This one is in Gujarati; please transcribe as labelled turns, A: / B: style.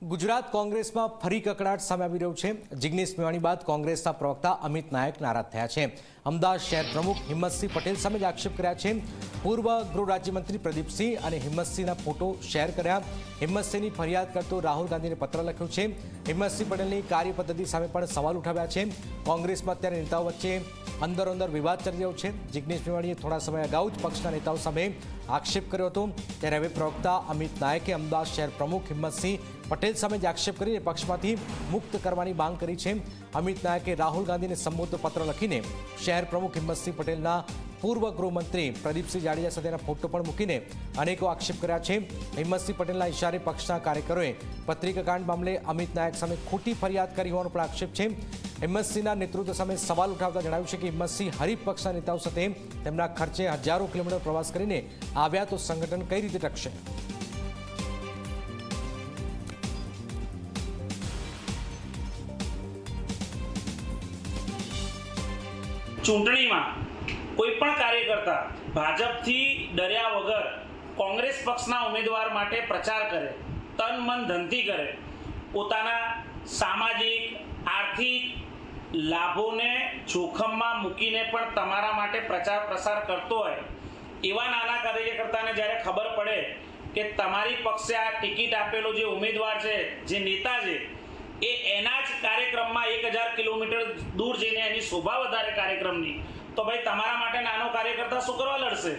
A: ગુજરાત કોંગ્રેસમાં ફરી કકડાટ સામે આવી રહ્યો છે। જિગ્નેશ મેવાણી બાદ કોંગ્રેસના પ્રવક્તા અમિત નાયક નારાજ થયા છે। અમદાવાદ શહેર પ્રમુખ હિંમતસિંહ પટેલ સામે જ આક્ષેપ કર્યા છે। પૂર્વ ગૃહ રાજ્યમંત્રી પ્રદીપસિંહ અને હિંમતસિંહના ફોટો શેર કર્યા। હિંમતસિંહની ફરિયાદ કરતો રાહુલ ગાંધીને પત્ર લખ્યો છે। હિંમતસિંહ પટેલની કાર્યપદ્ધતિ સામે પણ સવાલ ઉઠાવ્યા છે। કોંગ્રેસમાં અત્યારે નેતાઓ વચ્ચે અંદરો-અંદર વિવાદ ચાલી રહ્યો છે। જિગ્નેશ મેવાણીએ થોડા સમય અગાઉ જ પક્ષના નેતાઓ સામે આક્ષેપ કર્યો હતો, ત્યારે હવે પ્રવક્તા અમિત નાયકે અમદાવાદ શહેર પ્રમુખ હિંમતસિંહ પટેલ સામે જ આક્ષેપ કરીને પક્ષમાંથી મુક્ત કરવાની માંગ કરી છે। અમિત નાયકે રાહુલ ગાંધીને સંબોધતો પત્ર લખીને શહેર પ્રમુખ હિંમતસિંહ પટેલના પૂર્વ ગૃહમંત્રી પ્રદીપસિંહ જાડેજા સાથેના ફોટો પણ મૂકીને અનેકો આક્ષેપ કર્યા છે। હિંમતસિંહ પટેલના ઇશારે પક્ષના કાર્યકરોએ પત્રિકાકાંડ મામલે અમિત નાયક સામે ખોટી ફરિયાદ કરી હોવાનો પણ આક્ષેપ છે। હિંમતસિંહના નેતૃત્વ સામે સવાલ ઉઠાવતા જણાવ્યું છે કે હિંમતસિંહ હરીફ પક્ષના નેતાઓ સાથે તેમના ખર્ચે હજારો કિલોમીટર પ્રવાસ કરીને આવ્યા તો સંગઠન કઈ રીતે ટકશે।
B: ચૂંટણીમાં કોઈ પણ કાર્યકર્તા ભાજપથી ડર્યા વગર કોંગ્રેસ પક્ષના ઉમેદવાર માટે પ્રચાર કરે, તન મન ધનથી કરે, પોતાના સામાજિક આર્થિક લાભોને જોખમમાં મૂકીને પણ તમારા માટે પ્રચાર પ્રસાર કરતો હોય એવા નાના કાર્યકર્તાને જ્યારે ખબર પડે કે તમારી પક્ષે આ ટિકિટ આપેલો જે ઉમેદવાર છે, જે નેતા છે, એ એના જ કાર્યક્રમમાં 1000 કિલોમીટર દૂર જઈને એની શોભા વધારે કાર્યક્રમની, તો ભાઈ તમારા માટે નાનો કાર્યકર્તા શું કરવા લડશે?